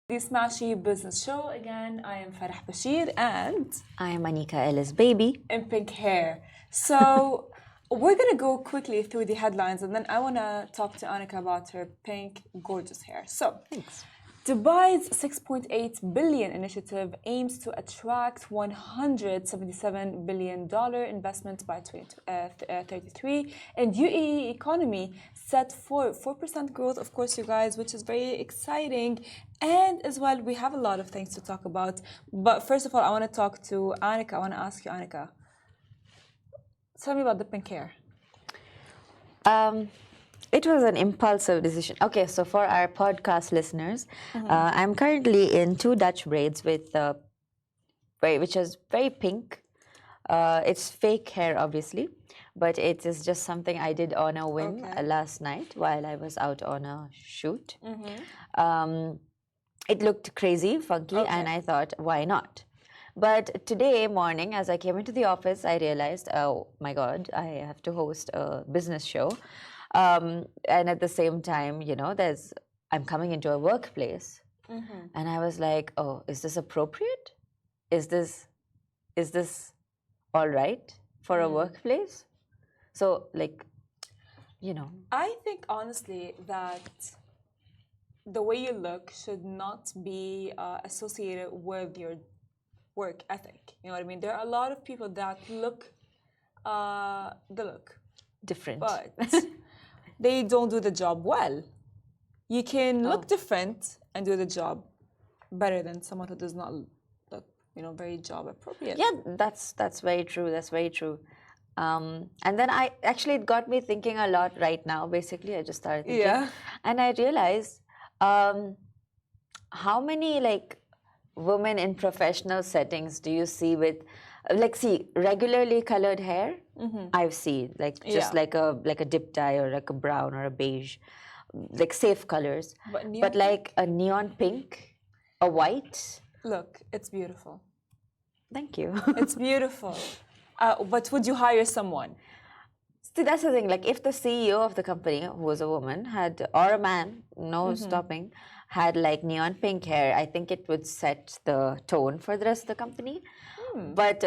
The Smashy Business Show. Again, I am Farah Bashir and I am Anika Ellis Baby. in pink hair. So we're gonna go quickly through the headlines and then I wanna talk to Anika about her pink, gorgeous hair. So Thanks. Dubai's 6.8 billion initiative aims to attract $177 billion investment by 2033, and UAE economy set for 4% growth, of course, you guys, which is very exciting. And as well, we have a lot of things to talk about. But first of all, I want to talk to Anika. I want to ask you, Anika, tell me about the pink hair. It was an impulsive decision. Okay, so for our podcast listeners, I'm currently in 2 Dutch braids with which is very pink. It's fake hair, obviously, but it is just something I did on a whim last night while I was out on a shoot. It looked crazy, funky, and I thought, why not? But today morning, as I came into the office, I realized, oh my God, I have to host a business show. And at the same time, you know, I'm coming into a workplace, and I was like, oh, is this appropriate? Is this all right for a workplace? So, like, you know, I think honestly that the way you look should not be associated with your work ethic. You know what I mean? There are a lot of people that look the look different. but they don't do the job well. You can look different and do the job better than someone who does not look, you know, very job appropriate. Yeah, that's very true. That's very true. And then it got me thinking a lot right now. Basically, I just started thinking, and I realized how many like women in professional settings do you see with regularly colored hair? I've seen just like a dip dye or like a brown or a beige, like safe colors. But like a neon pink, a white. Look, it's beautiful. Thank you. It's beautiful. But would you hire someone? See, that's the thing. Like, if the CEO of the company, who was a woman, or a man, no stopping, had like neon pink hair, I think it would set the tone for the rest of the company. But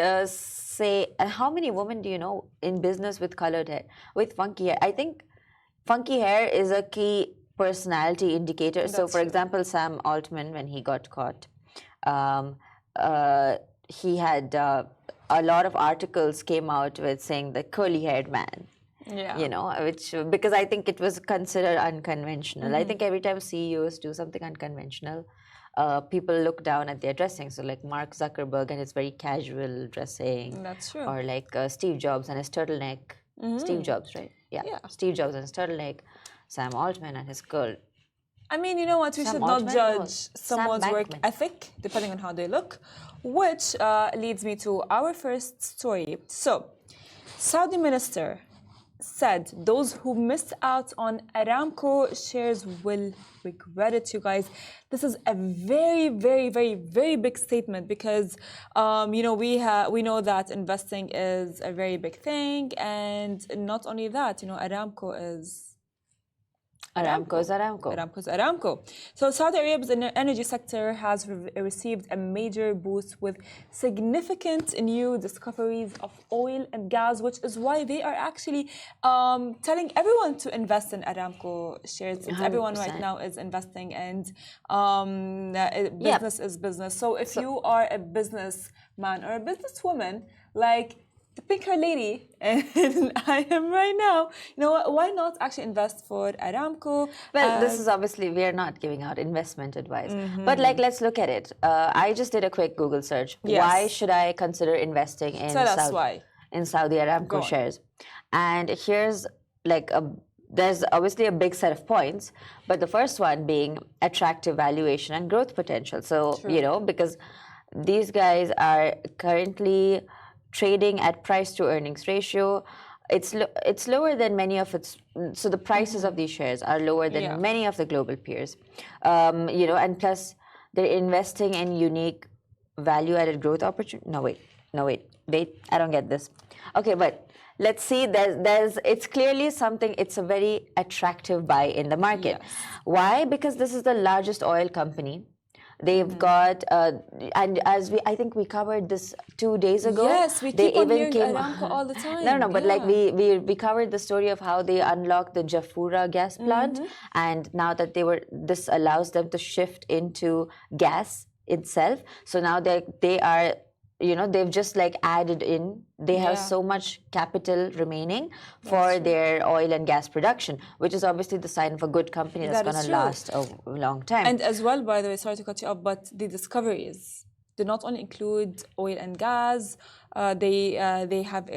how many women do you know in business with colored hair, with funky hair? I think funky hair is a key personality indicator. That's so, for true. example, Sam Altman, when he got caught, he had a lot of articles came out with saying the curly-haired man. Yeah. You know, because I think it was considered unconventional. I think every time CEOs do something unconventional, people look down at their dressing. So like Mark Zuckerberg and his very casual dressing. That's true. Or like Steve Jobs and his turtleneck. Steve Jobs, right? Yeah. Steve Jobs and his turtleneck. Sam Altman and his girl. I mean, you know what? We should not judge someone's work ethic depending on how they look, which leads me to our first story. So, Saudi minister said those who missed out on Aramco shares will regret it, you guys. This is a very, very, very, very big statement because, you know, we know that investing is a very big thing, and not only that, you know, Aramco is Aramco. So Saudi Arabia's energy sector has received a major boost with significant new discoveries of oil and gas, which is why they are actually telling everyone to invest in Aramco shares. Everyone right now is investing, and business is business. So if you are a businessman or a businesswoman, like the pink hair lady and I am right now, you know what, why not actually invest for Aramco? Well, this is obviously, we are not giving out investment advice, but like, let's look at it. I just did a quick Google search. Why should I consider investing in Saudi Aramco shares? And here's like there's obviously a big set of points, but the first one being attractive valuation and growth potential. So, you know, because these guys are currently trading at price to earnings ratio. It's lower than many of its, so the prices of these shares are lower than many of the global peers. You know, and plus they're investing in unique value-added growth opportunity. No wait, I don't get this. Okay, but let's see, it's clearly something, it's a very attractive buy in the market. Why? Because this is the largest oil company They've got, and I think we covered this 2 days ago. Yes, we keep on hearing Aramco all the time. No, but like we covered the story of how they unlocked the Jafurah gas plant, and now that this allows them to shift into gas itself. So now they are, they've just like added in. They have so much capital remaining for their oil and gas production, which is obviously the sign of a good company that's going to last a long time. And as well, by the way, sorry to cut you off, but the discoveries do not only include oil and gas. They have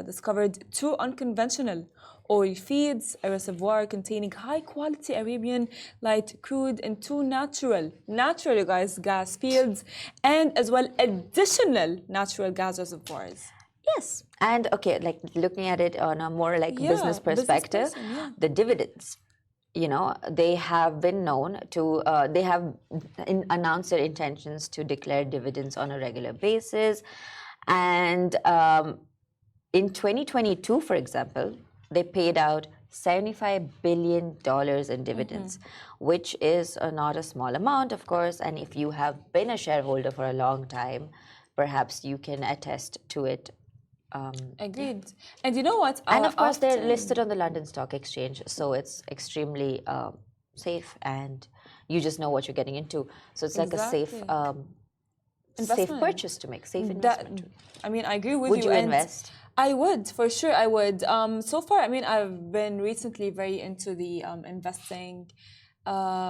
discovered 2 unconventional oil fields, a reservoir containing high-quality Arabian light crude, and 2 natural, you guys, gas fields, and as well additional natural gas reservoirs. Yes, and okay, like looking at it on a more like business perspective, the dividends. They have been known to, they have announced their intentions to declare dividends on a regular basis. And in 2022, for example, they paid out $75 billion in dividends, which is not a small amount, of course. And if you have been a shareholder for a long time, perhaps you can attest to it. Agreed. And you know what? And of course, they're listed on the London Stock Exchange, so it's extremely safe, and you just know what you're getting into. So it's like a safe purchase to make, safe investment. I mean, I agree with you. Would you invest? I would, for sure, I would. So far, I mean, I've been recently very into the investing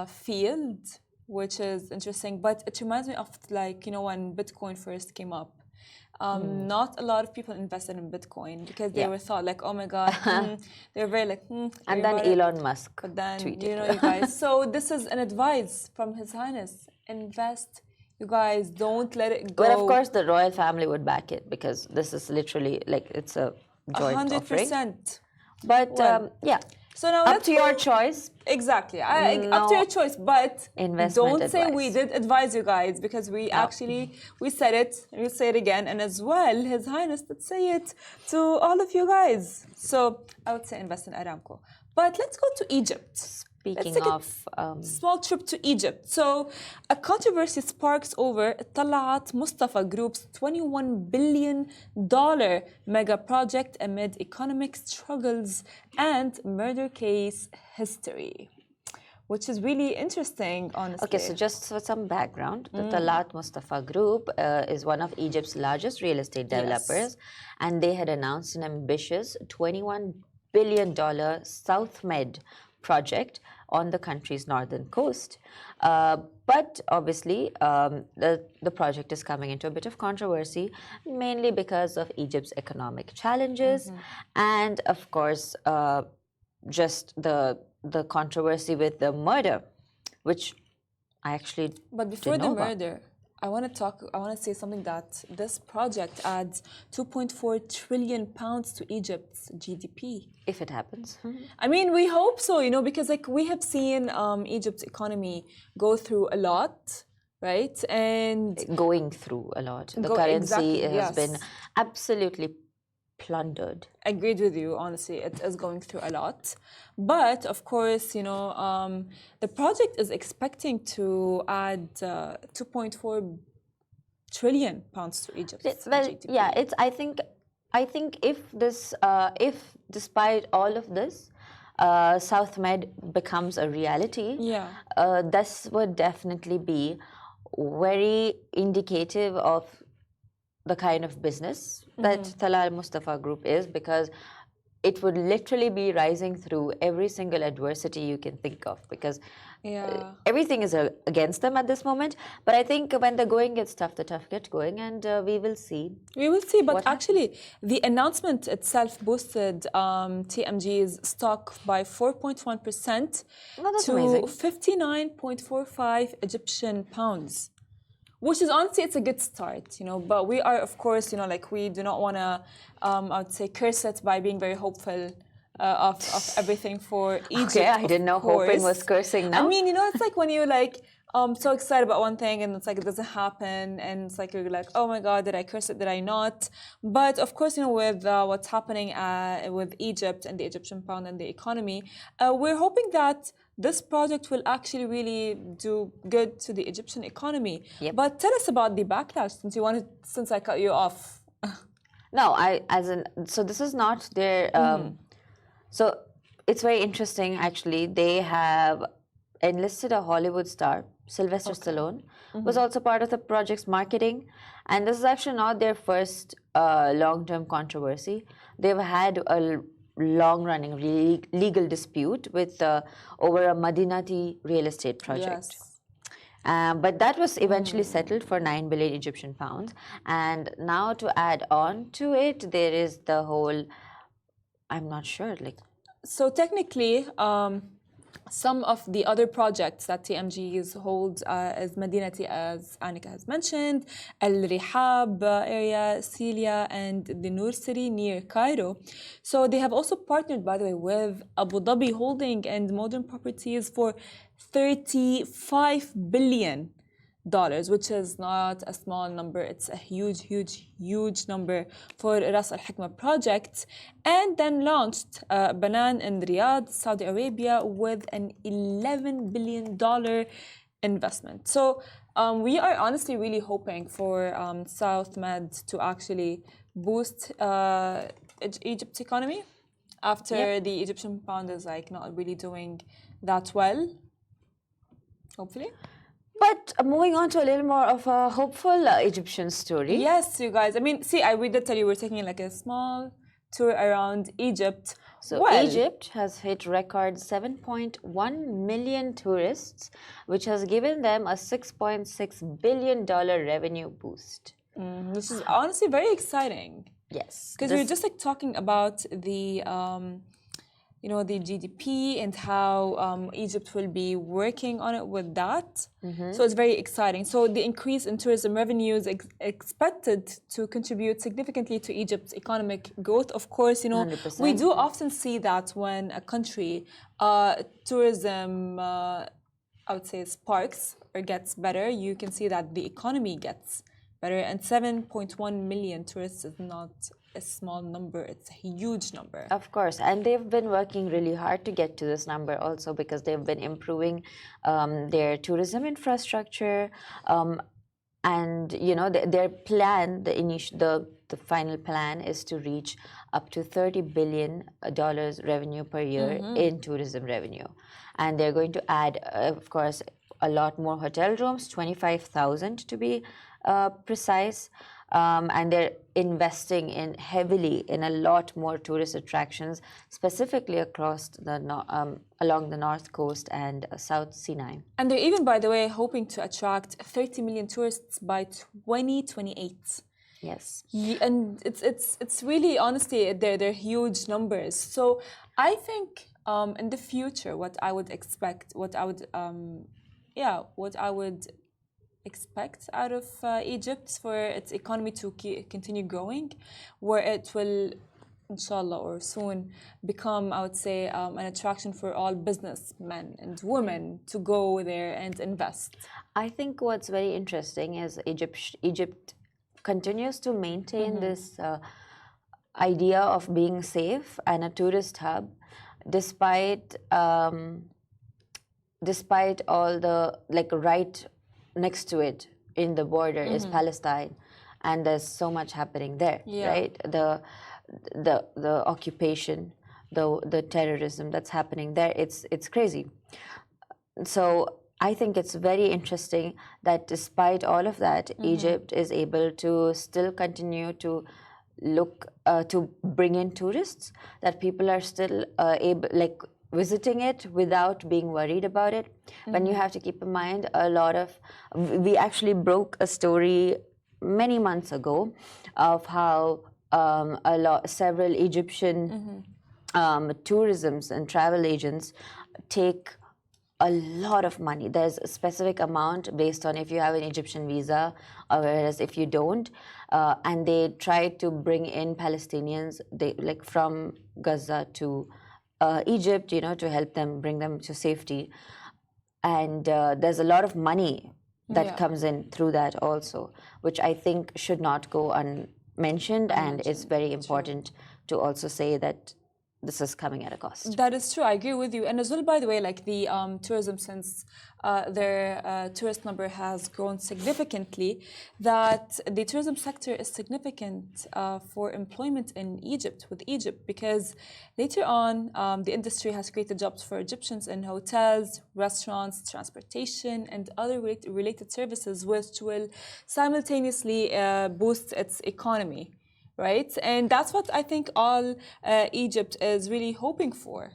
field, which is interesting. But it reminds me of, like, when Bitcoin first came up. Not a lot of people invested in Bitcoin because they were thought like, oh my God, they were very like, and then Elon Musk but then, tweeted. you guys. So this is an advice from His Highness. Invest. You guys, don't let it go. But of course, the royal family would back it because this is literally like it's a joint 100%. Offering. But yeah. So now up to your choice. Exactly. Up to your choice. But don't say we did advise you guys, because we said it and we'll say it again. And as well, His Highness did say it to all of you guys. So I would say invest in Aramco. But let's go to Egypt. Speaking of small trip to Egypt. So a controversy sparks over Talaat Moustafa Group's $21 billion mega project amid economic struggles and murder case history, which is really interesting, honestly. Okay, so just for some background, the Talaat Moustafa Group is one of Egypt's largest real estate developers, and they had announced an ambitious $21 billion South Med project on the country's northern coast. But obviously, the project is coming into a bit of controversy, mainly because of Egypt's economic challenges and, of course, just the controversy with the murder, which I actually But before the murder, I want to say something, that this project adds 2.4 trillion pounds to Egypt's GDP. If it happens. I mean, we hope so, because like we have seen Egypt's economy go through a lot, right? And going through a lot. The currency has been absolutely plundered. Agreed with you, honestly. It is going through a lot. But, of course, the project is expecting to add 2.4 trillion pounds to Egypt. Well, yeah, I think if despite all of this, South Med becomes a reality, this would definitely be very indicative of the kind of business that Talaat Moustafa Group is, because it would literally be rising through every single adversity you can think of, because everything is against them at this moment. But I think when the going gets tough, the tough get going, and we will see. We will see, but actually, the announcement itself boosted TMG's stock by 4.1% to 59.45 Egyptian pounds. Which is honestly, it's a good start, but we are, of course, like we do not want to, I would say, curse it by being very hopeful of everything for Egypt. Okay, I didn't know hoping was cursing now. I mean, it's like when you so excited about one thing and it's like it doesn't happen, and it's like you're like, oh my God, did I curse it? Did I not? But of course, with what's happening with Egypt and the Egyptian pound and the economy, we're hoping that this project will actually really do good to the Egyptian economy. Yep. But tell us about the backlash, since I cut you off. No, so this is not their, so it's very interesting actually. They have enlisted a Hollywood star, Sylvester Stallone, was also part of the project's marketing. And this is actually not their first long-term controversy. They've had a long-running legal dispute with over a Madinati real estate project. Yes. But that was eventually settled for 9 billion Egyptian pounds. And now to add on to it, there is the whole, I'm not sure, like. So technically, some of the other projects that TMGs hold as Madinati, as Anika has mentioned, Al Rihab area, Celia, and the Noor City near Cairo. So they have also partnered, by the way, with Abu Dhabi Holding and Modern Properties for $35 billion, which is not a small number. It's a huge, huge, huge number for Ras Al Hikmah project. And then launched Banan in Riyadh, Saudi Arabia, with an $11 billion investment. So we are honestly really hoping for South Med to actually boost Egypt's economy after the Egyptian pound is like not really doing that well. Hopefully. But moving on to a little more of a hopeful Egyptian story. Yes, you guys. I mean, see, we did tell you we're taking like a small tour around Egypt. So Egypt has hit record 7.1 million tourists, which has given them a $6.6 billion revenue boost. This is honestly very exciting. Yes. Because we're just like talking about the the GDP and how Egypt will be working on it with that. So it's very exciting. So the increase in tourism revenues is expected to contribute significantly to Egypt's economic growth. Of course, 100%. we do often see that when a country tourism, I would say, sparks or gets better, you can see that the economy gets better. And 7.1 million tourists is not a small number, it's a huge number. Of course, and they've been working really hard to get to this number also because they've been improving their tourism infrastructure, and their plan, the final plan is to reach up to $30 billion revenue per year in tourism revenue, and they're going to add, of course, a lot more hotel rooms, 25,000 to be precise. And they're investing heavily in a lot more tourist attractions, specifically across along the north coast and South Sinai. And they're even, by the way, hoping to attract 30 million tourists by 2028. Yes. And it's really, honestly, they're huge numbers. So I think in the future, what I would expect out of Egypt for its economy to continue growing, where it will, inshallah, or soon become, I would say, an attraction for all businessmen and women to go there and invest. I think what's very interesting is Egypt continues to maintain this idea of being safe and a tourist hub, despite all the right next to it in the border is Palestine, and there's so much happening there, right? The occupation, the terrorism that's happening there, it's crazy. So I think it's very interesting that despite all of that, Egypt is able to still continue to look to bring in tourists, that people are still able visiting it without being worried about it. But you have to keep in mind we actually broke a story many months ago of how several Egyptian tourisms and travel agents take a lot of money. There's a specific amount based on if you have an Egyptian visa, or whereas if you don't, and they try to bring in Palestinians from Gaza to Egypt, to help them, bring them to safety. And there's a lot of money that comes in through that also, which I think should not go unmentioned. And it's very important to also say that this is coming at a cost. That is true. I agree with you. And as well, by the way, like the tourism, since their tourist number has grown significantly, that the tourism sector is significant for employment in Egypt, with Egypt, because later on, the industry has created jobs for Egyptians in hotels, restaurants, transportation, and other related services, which will simultaneously boost its economy. Right? And that's what I think all Egypt is really hoping for,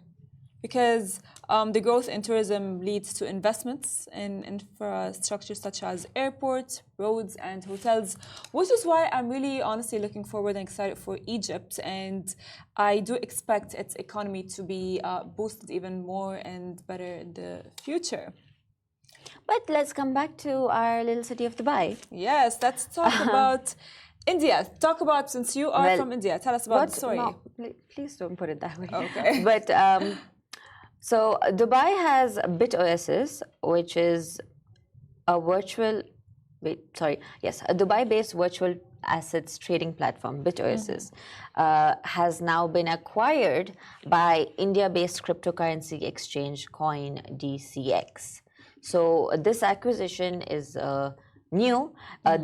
because the growth in tourism leads to investments in infrastructure such as airports, roads, and hotels, which is why I'm really honestly looking forward and excited for Egypt. And I do expect its economy to be boosted even more and better in the future. But let's come back to our little city of Dubai. Yes, let's talk about India. Talk about, since you are from India, tell us about the story. No, please don't put it that way. Okay. But so Dubai has BitOasis, which is a Dubai-based virtual assets trading platform. BitOasis has now been acquired by India-based cryptocurrency exchange CoinDCX. So this acquisition is new.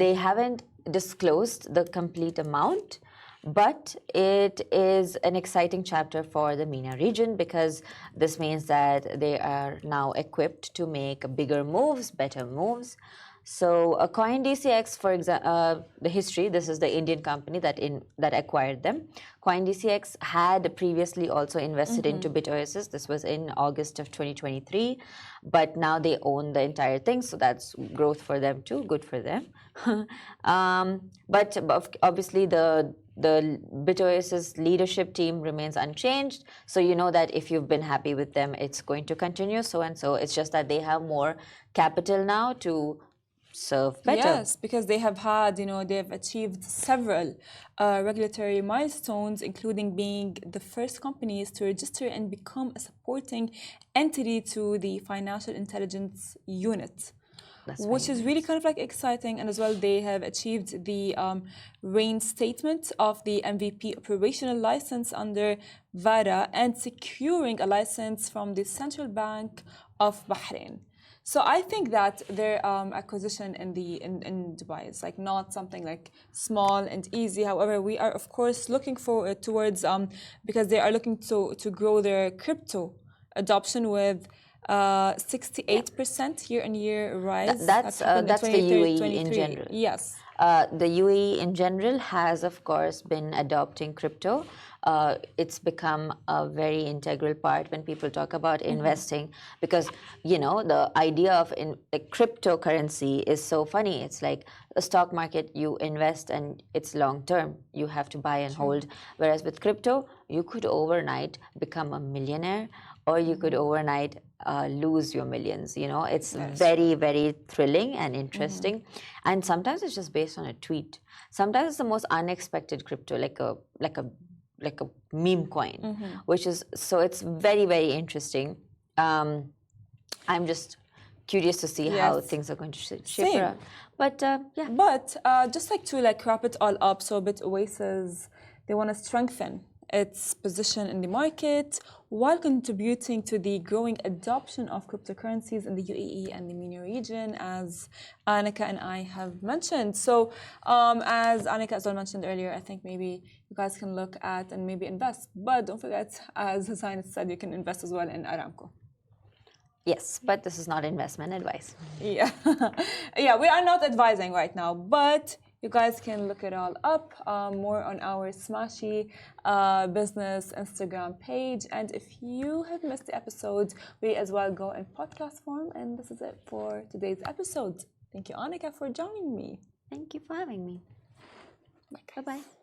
They haven't disclosed the complete amount, but it is an exciting chapter for the MENA region, because this means that they are now equipped to make bigger moves, better moves. So CoinDCX, for example, the history, this is the Indian company that acquired them. CoinDCX had previously also invested into BitOasis. This was in August of 2023, but now they own the entire thing, so that's growth for them too, good for them. But obviously the BitOasis leadership team remains unchanged, so you know that if you've been happy with them, it's going to continue so and so. It's just that they have more capital now to serve better. Yes, because they have had, they have achieved several regulatory milestones, including being the first companies to register and become a supporting entity to the Financial Intelligence Unit. Which is really kind of like exciting. And as well, they have achieved the reinstatement of the MVP operational license under VARA and securing a license from the Central Bank of Bahrain. So I think that their acquisition in Dubai is like not something like small and easy. However, we are of course looking forward towards because they are looking to grow their crypto adoption with 68% year-on-year rise. That's the UAE in general. Yes. The UAE in general has, of course, been adopting crypto. It's become a very integral part when people talk about investing, because the idea of cryptocurrency is so funny. It's like the stock market, you invest and it's long term. You have to buy and hold. Whereas with crypto, you could overnight become a millionaire, or you could overnight lose your millions. It's very, very thrilling and interesting. And sometimes it's just based on a tweet. Sometimes it's the most unexpected crypto, like a meme coin, which is, so it's very, very interesting. I'm just curious to see how things are going to shape up. But yeah. But just to wrap it all up, so BitOasis, they want to strengthen its position in the market while contributing to the growing adoption of cryptocurrencies in the UAE and the MENA region, as Annika and I have mentioned. So as Annika as well mentioned earlier, I think maybe you guys can look at and maybe invest. But don't forget, as Hussain said, you can invest as well in Aramco. Yes, but this is not investment advice. Yeah. Yeah, we are not advising right now, but you guys can look it all up more on our Smashy business Instagram page. And if you have missed the episode, we as well go in podcast form. And this is it for today's episode. Thank you, Annika, for joining me. Thank you for having me. Bye-bye.